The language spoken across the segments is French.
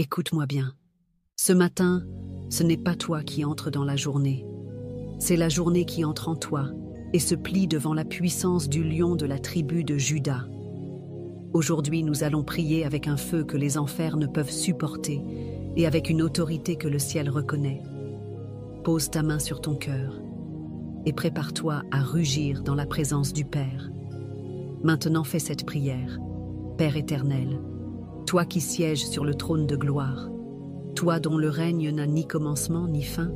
Écoute-moi bien. Ce matin, ce n'est pas toi qui entres dans la journée. C'est la journée qui entre en toi et se plie devant la puissance du lion de la tribu de Juda. Aujourd'hui, nous allons prier avec un feu que les enfers ne peuvent supporter et avec une autorité que le ciel reconnaît. Pose ta main sur ton cœur et prépare-toi à rugir dans la présence du Père. Maintenant, fais cette prière. Père éternel, toi qui sièges sur le trône de gloire, toi dont le règne n'a ni commencement ni fin,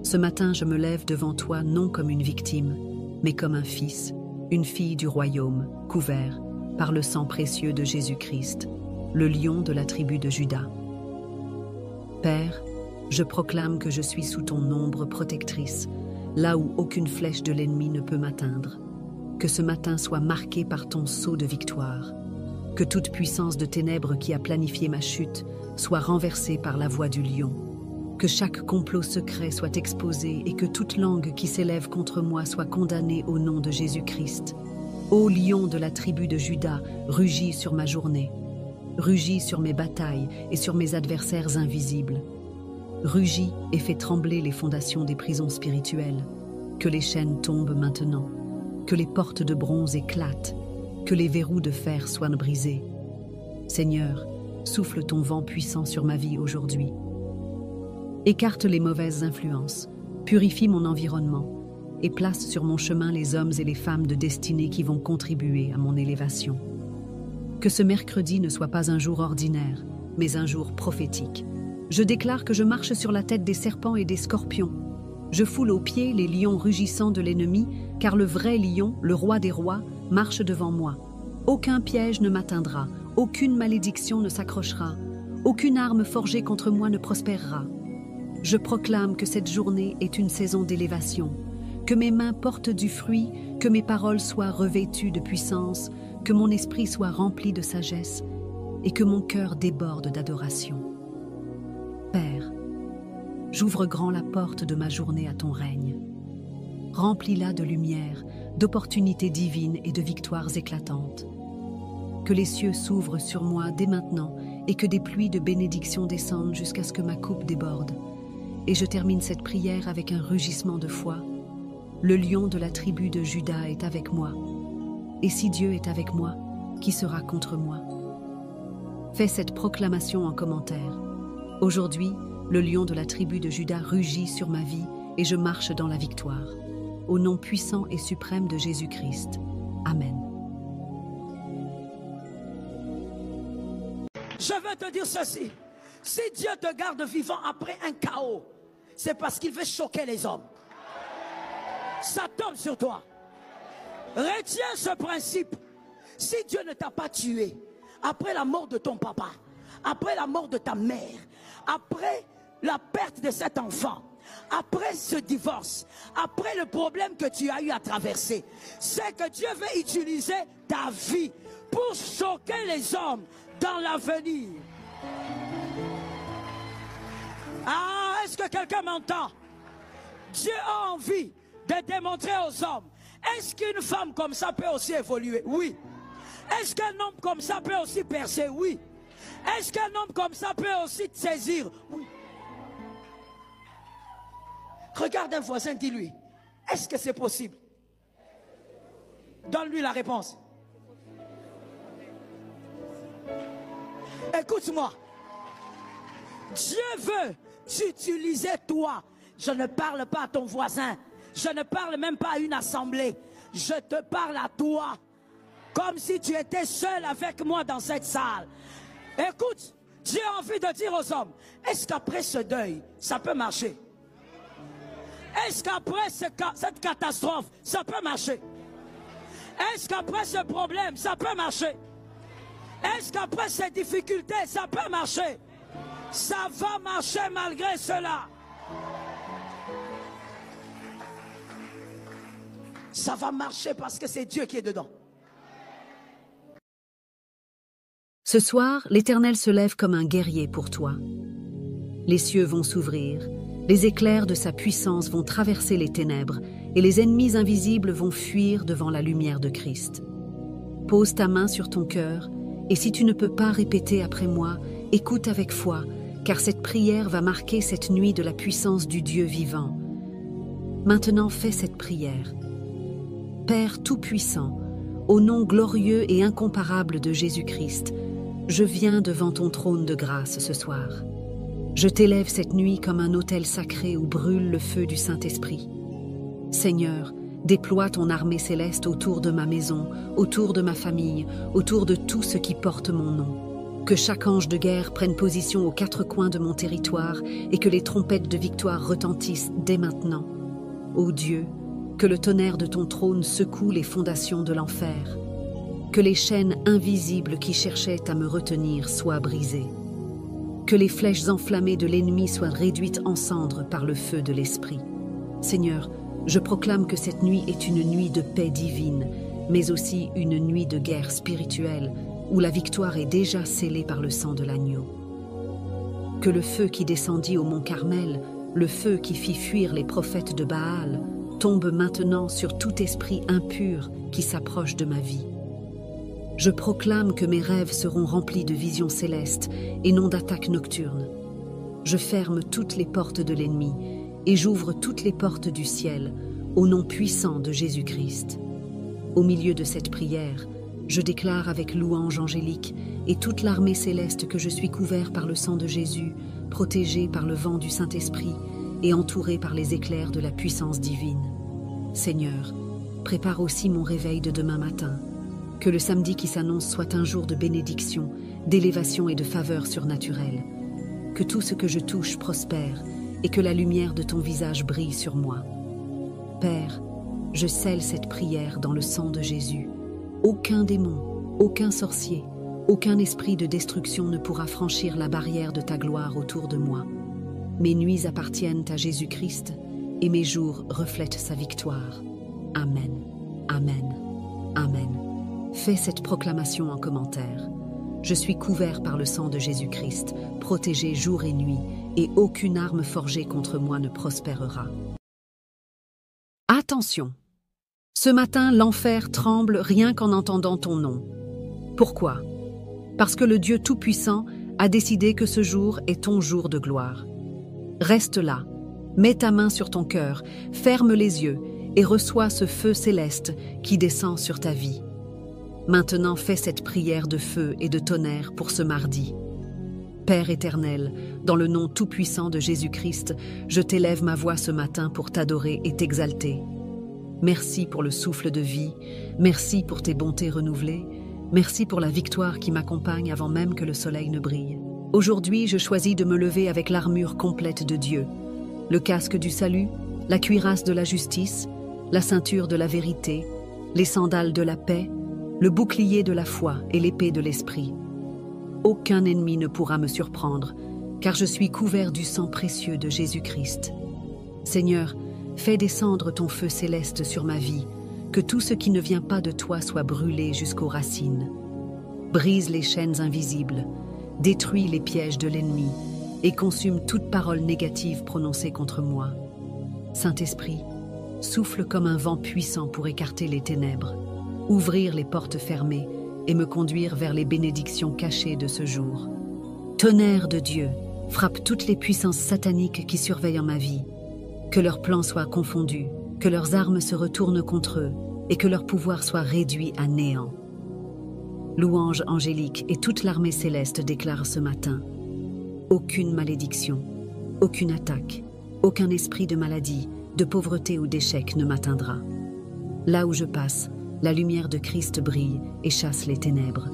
ce matin je me lève devant toi non comme une victime, mais comme un fils, une fille du royaume, couvert par le sang précieux de Jésus-Christ, le lion de la tribu de Juda. Père, je proclame que je suis sous ton ombre protectrice, là où aucune flèche de l'ennemi ne peut m'atteindre. Que ce matin soit marqué par ton sceau de victoire. Que toute puissance de ténèbres qui a planifié ma chute soit renversée par la voix du lion. Que chaque complot secret soit exposé et que toute langue qui s'élève contre moi soit condamnée au nom de Jésus-Christ. Ô lion de la tribu de Juda, rugis sur ma journée. Rugis sur mes batailles et sur mes adversaires invisibles. Rugis et fais trembler les fondations des prisons spirituelles. Que les chaînes tombent maintenant. Que les portes de bronze éclatent. Que les verrous de fer soient brisés. Seigneur, souffle ton vent puissant sur ma vie aujourd'hui. Écarte les mauvaises influences, purifie mon environnement et place sur mon chemin les hommes et les femmes de destinée qui vont contribuer à mon élévation. Que ce mercredi ne soit pas un jour ordinaire, mais un jour prophétique. Je déclare que je marche sur la tête des serpents et des scorpions. Je foule aux pieds les lions rugissants de l'ennemi, car le vrai lion, le roi des rois, marche devant moi. Aucun piège ne m'atteindra, aucune malédiction ne s'accrochera, aucune arme forgée contre moi ne prospérera. Je proclame que cette journée est une saison d'élévation, que mes mains portent du fruit, que mes paroles soient revêtues de puissance, que mon esprit soit rempli de sagesse et que mon cœur déborde d'adoration. Père, j'ouvre grand la porte de ma journée à ton règne. Remplis-la de lumière, d'opportunités divines et de victoires éclatantes. Que les cieux s'ouvrent sur moi dès maintenant et que des pluies de bénédictions descendent jusqu'à ce que ma coupe déborde. Et je termine cette prière avec un rugissement de foi. Le lion de la tribu de Juda est avec moi. Et si Dieu est avec moi, qui sera contre moi? Fais cette proclamation en commentaire. Aujourd'hui, le lion de la tribu de Juda rugit sur ma vie et je marche dans la victoire. Au nom puissant et suprême de Jésus-Christ. Amen. Je veux te dire ceci. Si Dieu te garde vivant après un chaos, c'est parce qu'il veut choquer les hommes. Ça tombe sur toi. Retiens ce principe. Si Dieu ne t'a pas tué, après la mort de ton papa, après la mort de ta mère, après la perte de cet enfant, après ce divorce, après le problème que tu as eu à traverser, c'est que Dieu veut utiliser ta vie pour choquer les hommes dans l'avenir. Ah, est-ce que quelqu'un m'entend? Dieu a envie de démontrer aux hommes. Est-ce qu'une femme comme ça peut aussi évoluer? Oui. Est-ce qu'un homme comme ça peut aussi percer? Oui. Est-ce qu'un homme comme ça peut aussi te saisir? Oui. Regarde un voisin, dis-lui, est-ce que c'est possible? Donne-lui la réponse. Écoute-moi. Dieu veut t'utiliser toi. Je ne parle pas à ton voisin. Je ne parle même pas à une assemblée. Je te parle à toi. Comme si tu étais seul avec moi dans cette salle. Écoute, Dieu a envie de dire aux hommes, est-ce qu'après ce deuil, ça peut marcher? Est-ce qu'après cette catastrophe, ça peut marcher? Est-ce qu'après ce problème, ça peut marcher? Est-ce qu'après ces difficultés, ça peut marcher? Ça va marcher malgré cela. Ça va marcher parce que c'est Dieu qui est dedans. Ce soir, l'Éternel se lève comme un guerrier pour toi. Les cieux vont s'ouvrir, les éclairs de sa puissance vont traverser les ténèbres et les ennemis invisibles vont fuir devant la lumière de Christ. Pose ta main sur ton cœur et si tu ne peux pas répéter après moi, écoute avec foi, car cette prière va marquer cette nuit de la puissance du Dieu vivant. Maintenant, fais cette prière. Père Tout-Puissant, au nom glorieux et incomparable de Jésus-Christ, je viens devant ton trône de grâce ce soir. Je t'élève cette nuit comme un autel sacré où brûle le feu du Saint-Esprit. Seigneur, déploie ton armée céleste autour de ma maison, autour de ma famille, autour de tout ce qui porte mon nom. Que chaque ange de guerre prenne position aux quatre coins de mon territoire et que les trompettes de victoire retentissent dès maintenant. Ô Dieu, que le tonnerre de ton trône secoue les fondations de l'enfer. Que les chaînes invisibles qui cherchaient à me retenir soient brisées. Que les flèches enflammées de l'ennemi soient réduites en cendres par le feu de l'Esprit. Seigneur, je proclame que cette nuit est une nuit de paix divine, mais aussi une nuit de guerre spirituelle, où la victoire est déjà scellée par le sang de l'agneau. Que le feu qui descendit au mont Carmel, le feu qui fit fuir les prophètes de Baal, tombe maintenant sur tout esprit impur qui s'approche de ma vie. Je proclame que mes rêves seront remplis de visions célestes et non d'attaques nocturnes. Je ferme toutes les portes de l'ennemi et j'ouvre toutes les portes du ciel au nom puissant de Jésus-Christ. Au milieu de cette prière, je déclare avec louange angélique et toute l'armée céleste que je suis couvert par le sang de Jésus, protégé par le vent du Saint-Esprit et entouré par les éclairs de la puissance divine. Seigneur, prépare aussi mon réveil de demain matin. Que le samedi qui s'annonce soit un jour de bénédiction, d'élévation et de faveur surnaturelle. Que tout ce que je touche prospère et que la lumière de ton visage brille sur moi. Père, je scelle cette prière dans le sang de Jésus. Aucun démon, aucun sorcier, aucun esprit de destruction ne pourra franchir la barrière de ta gloire autour de moi. Mes nuits appartiennent à Jésus-Christ et mes jours reflètent sa victoire. Amen, Amen, Amen. Fais cette proclamation en commentaire. Je suis couvert par le sang de Jésus-Christ, protégé jour et nuit, et aucune arme forgée contre moi ne prospérera. Attention! Ce matin, l'enfer tremble rien qu'en entendant ton nom. Pourquoi? Parce que le Dieu Tout-Puissant a décidé que ce jour est ton jour de gloire. Reste là, mets ta main sur ton cœur, ferme les yeux et reçois ce feu céleste qui descend sur ta vie. Maintenant, fais cette prière de feu et de tonnerre pour ce mardi. Père éternel, dans le nom tout-puissant de Jésus-Christ, je t'élève ma voix ce matin pour t'adorer et t'exalter. Merci pour le souffle de vie, merci pour tes bontés renouvelées, merci pour la victoire qui m'accompagne avant même que le soleil ne brille. Aujourd'hui, je choisis de me lever avec l'armure complète de Dieu, le casque du salut, la cuirasse de la justice, la ceinture de la vérité, les sandales de la paix, le bouclier de la foi et l'épée de l'esprit. Aucun ennemi ne pourra me surprendre, car je suis couvert du sang précieux de Jésus-Christ. Seigneur, fais descendre ton feu céleste sur ma vie, que tout ce qui ne vient pas de toi soit brûlé jusqu'aux racines. Brise les chaînes invisibles, détruis les pièges de l'ennemi et consume toute parole négative prononcée contre moi. Saint-Esprit, souffle comme un vent puissant pour écarter les ténèbres, ouvrir les portes fermées et me conduire vers les bénédictions cachées de ce jour. Tonnerre de Dieu, frappe toutes les puissances sataniques qui surveillent ma vie. Que leurs plans soient confondus, que leurs armes se retournent contre eux et que leur pouvoir soit réduit à néant. Louange angélique et toute l'armée céleste déclarent ce matin: aucune malédiction, aucune attaque, aucun esprit de maladie, de pauvreté ou d'échec ne m'atteindra. Là où je passe, la lumière de Christ brille et chasse les ténèbres.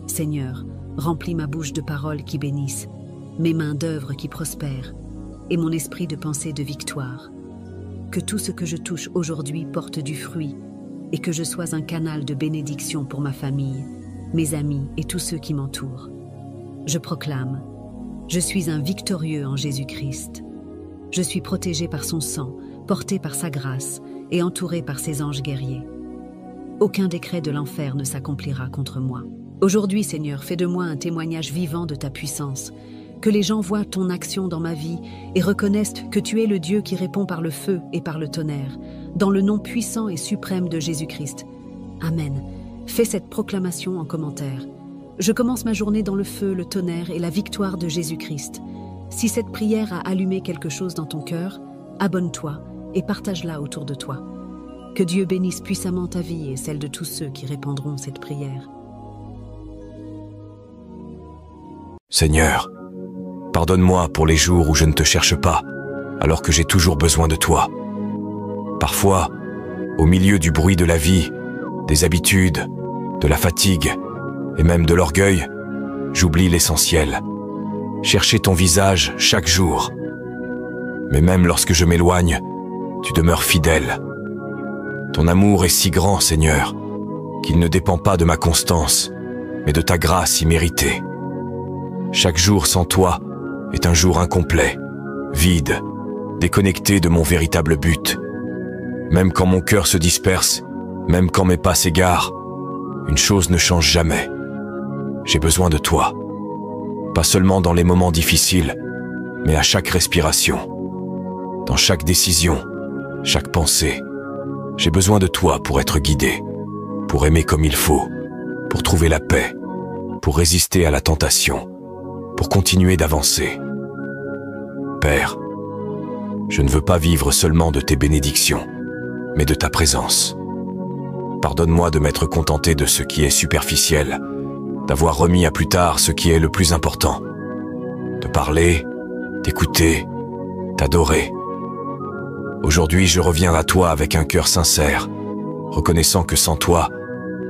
Seigneur, remplis ma bouche de paroles qui bénissent, mes mains d'œuvres qui prospèrent, et mon esprit de pensée de victoire. Que tout ce que je touche aujourd'hui porte du fruit, et que je sois un canal de bénédiction pour ma famille, mes amis et tous ceux qui m'entourent. Je proclame: je suis un victorieux en Jésus-Christ. Je suis protégé par son sang, porté par sa grâce et entouré par ses anges guerriers. Aucun décret de l'enfer ne s'accomplira contre moi. Aujourd'hui, Seigneur, fais de moi un témoignage vivant de ta puissance. Que les gens voient ton action dans ma vie et reconnaissent que tu es le Dieu qui répond par le feu et par le tonnerre, dans le nom puissant et suprême de Jésus-Christ. Amen. Fais cette proclamation en commentaire. Je commence ma journée dans le feu, le tonnerre et la victoire de Jésus-Christ. Si cette prière a allumé quelque chose dans ton cœur, abonne-toi et partage-la autour de toi. Que Dieu bénisse puissamment ta vie et celle de tous ceux qui répandront cette prière. Seigneur, pardonne-moi pour les jours où je ne te cherche pas, alors que j'ai toujours besoin de toi. Parfois, au milieu du bruit de la vie, des habitudes, de la fatigue et même de l'orgueil, j'oublie l'essentiel. Chercher ton visage chaque jour. Mais même lorsque je m'éloigne, tu demeures fidèle. Ton amour est si grand, Seigneur, qu'il ne dépend pas de ma constance, mais de ta grâce imméritée. Chaque jour sans toi est un jour incomplet, vide, déconnecté de mon véritable but. Même quand mon cœur se disperse, même quand mes pas s'égarent, une chose ne change jamais. J'ai besoin de toi. Pas seulement dans les moments difficiles, mais à chaque respiration. Dans chaque décision, chaque pensée. J'ai besoin de toi pour être guidé, pour aimer comme il faut, pour trouver la paix, pour résister à la tentation, pour continuer d'avancer. Père, je ne veux pas vivre seulement de tes bénédictions, mais de ta présence. Pardonne-moi de m'être contenté de ce qui est superficiel, d'avoir remis à plus tard ce qui est le plus important. De parler, d'écouter, d'adorer. Aujourd'hui, je reviens à toi avec un cœur sincère, reconnaissant que sans toi,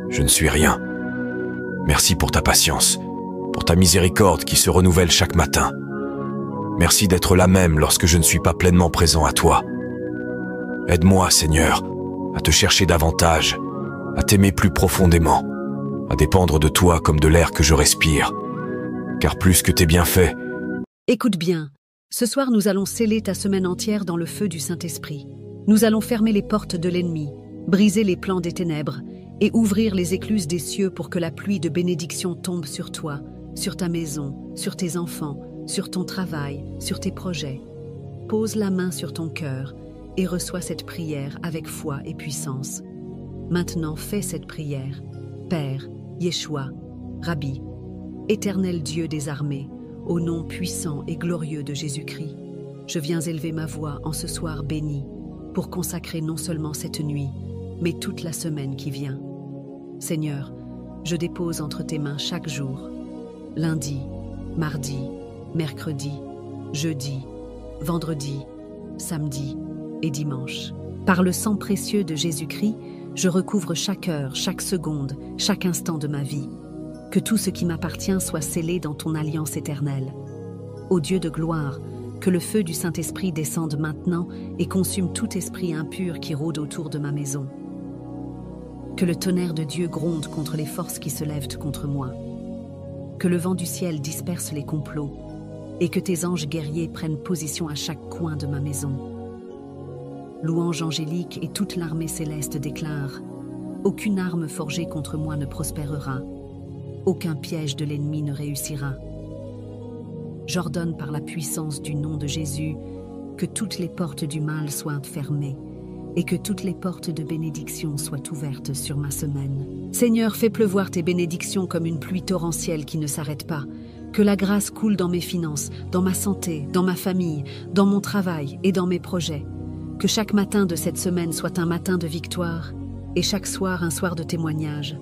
je ne suis rien. Merci pour ta patience, pour ta miséricorde qui se renouvelle chaque matin. Merci d'être là même lorsque je ne suis pas pleinement présent à toi. Aide-moi, Seigneur, à te chercher davantage, à t'aimer plus profondément, à dépendre de toi comme de l'air que je respire. Car plus que tes bienfaits... Écoute bien, ce soir nous allons sceller ta semaine entière dans le feu du Saint-Esprit. Nous allons fermer les portes de l'ennemi, briser les plans des ténèbres et ouvrir les écluses des cieux pour que la pluie de bénédiction tombe sur toi, sur ta maison, sur tes enfants, sur ton travail, sur tes projets. Pose la main sur ton cœur et reçois cette prière avec foi et puissance. Maintenant, fais cette prière. Père, Yeshua, Rabbi, éternel Dieu des armées, au nom puissant et glorieux de Jésus-Christ, je viens élever ma voix en ce soir béni pour consacrer non seulement cette nuit, mais toute la semaine qui vient. Seigneur, je dépose entre tes mains chaque jour, lundi, mardi, mercredi, jeudi, vendredi, samedi et dimanche. Par le sang précieux de Jésus-Christ, je recouvre chaque heure, chaque seconde, chaque instant de ma vie. Que tout ce qui m'appartient soit scellé dans ton alliance éternelle. Ô Dieu de gloire, que le feu du Saint-Esprit descende maintenant et consume tout esprit impur qui rôde autour de ma maison. Que le tonnerre de Dieu gronde contre les forces qui se lèvent contre moi. Que le vent du ciel disperse les complots et que tes anges guerriers prennent position à chaque coin de ma maison. Louange angélique et toute l'armée céleste déclarent « Aucune arme forgée contre moi ne prospérera, aucun piège de l'ennemi ne réussira. » J'ordonne par la puissance du nom de Jésus que toutes les portes du mal soient fermées et que toutes les portes de bénédiction soient ouvertes sur ma semaine. Seigneur, fais pleuvoir tes bénédictions comme une pluie torrentielle qui ne s'arrête pas. Que la grâce coule dans mes finances, dans ma santé, dans ma famille, dans mon travail et dans mes projets. Que chaque matin de cette semaine soit un matin de victoire et chaque soir un soir de témoignage.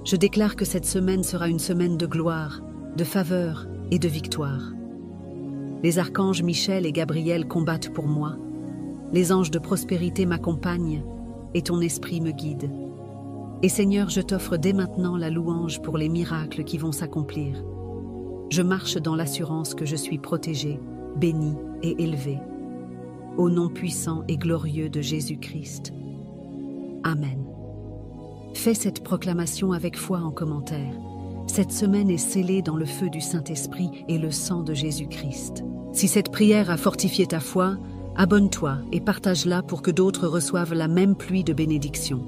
Je déclare que cette semaine sera une semaine de gloire, de faveur et de victoire. Les archanges Michel et Gabriel combattent pour moi. Les anges de prospérité m'accompagnent et ton esprit me guide. Et Seigneur, je t'offre dès maintenant la louange pour les miracles qui vont s'accomplir. Je marche dans l'assurance que je suis protégé, béni et élevé. Au nom puissant et glorieux de Jésus-Christ. Amen. Fais cette proclamation avec foi en commentaire. Cette semaine est scellée dans le feu du Saint-Esprit et le sang de Jésus-Christ. Si cette prière a fortifié ta foi, abonne-toi et partage-la pour que d'autres reçoivent la même pluie de bénédiction.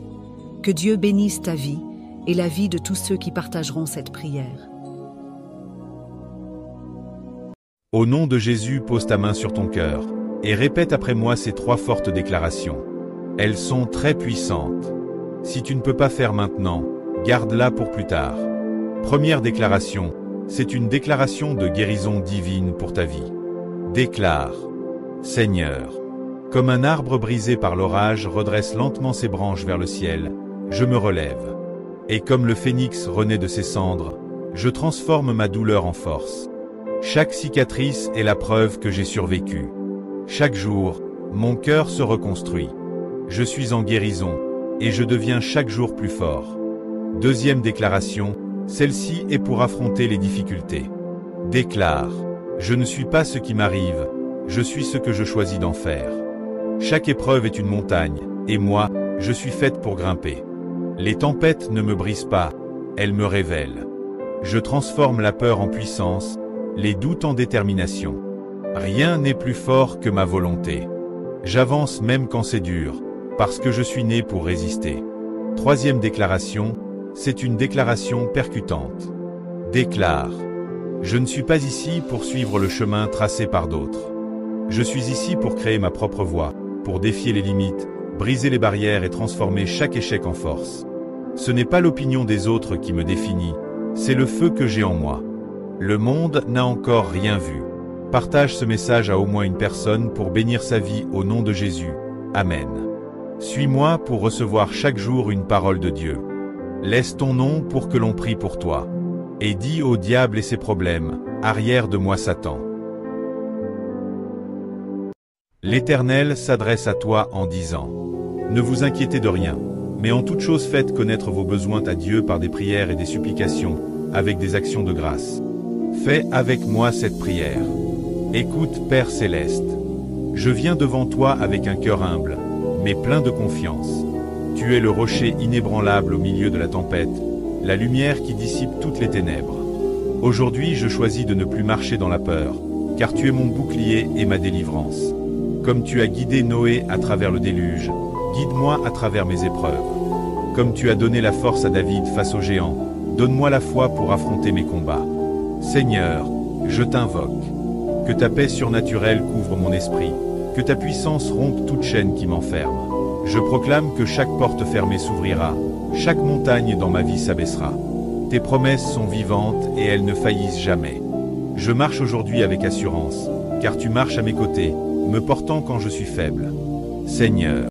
Que Dieu bénisse ta vie et la vie de tous ceux qui partageront cette prière. Au nom de Jésus, pose ta main sur ton cœur et répète après moi ces 3 fortes déclarations. Elles sont très puissantes. Si tu ne peux pas faire maintenant, garde-la pour plus tard. Première déclaration, c'est une déclaration de guérison divine pour ta vie. Déclare: Seigneur, comme un arbre brisé par l'orage redresse lentement ses branches vers le ciel, je me relève. Et comme le phénix renaît de ses cendres, je transforme ma douleur en force. Chaque cicatrice est la preuve que j'ai survécu. Chaque jour, mon cœur se reconstruit. Je suis en guérison, et je deviens chaque jour plus fort. Deuxième déclaration, celle-ci est pour affronter les difficultés. Déclare: je ne suis pas ce qui m'arrive, je suis ce que je choisis d'en faire. Chaque épreuve est une montagne, et moi, je suis faite pour grimper. Les tempêtes ne me brisent pas, elles me révèlent. Je transforme la peur en puissance, les doutes en détermination. Rien n'est plus fort que ma volonté. J'avance même quand c'est dur, parce que je suis né pour résister. Troisième déclaration, c'est une déclaration percutante. Déclare: je ne suis pas ici pour suivre le chemin tracé par d'autres. Je suis ici pour créer ma propre voie, pour défier les limites, briser les barrières et transformer chaque échec en force. Ce n'est pas l'opinion des autres qui me définit, c'est le feu que j'ai en moi. Le monde n'a encore rien vu. Partage ce message à au moins une personne pour bénir sa vie au nom de Jésus. Amen. Suis-moi pour recevoir chaque jour une parole de Dieu. Laisse ton nom pour que l'on prie pour toi. Et dis au diable et ses problèmes: arrière de moi Satan. L'Éternel s'adresse à toi en disant: ne vous inquiétez de rien, mais en toute chose faites connaître vos besoins à Dieu par des prières et des supplications, avec des actions de grâce. Fais avec moi cette prière. Écoute, Père Céleste. Je viens devant toi avec un cœur humble, mais plein de confiance. Tu es le rocher inébranlable au milieu de la tempête, la lumière qui dissipe toutes les ténèbres. Aujourd'hui, je choisis de ne plus marcher dans la peur, car tu es mon bouclier et ma délivrance. Comme tu as guidé Noé à travers le déluge, guide-moi à travers mes épreuves. Comme tu as donné la force à David face aux géants, donne-moi la foi pour affronter mes combats. Seigneur, je t'invoque. Que ta paix surnaturelle couvre mon esprit, que ta puissance rompe toute chaîne qui m'enferme. Je proclame que chaque porte fermée s'ouvrira, chaque montagne dans ma vie s'abaissera. Tes promesses sont vivantes et elles ne faillissent jamais. Je marche aujourd'hui avec assurance, car tu marches à mes côtés, me portant quand je suis faible. Seigneur,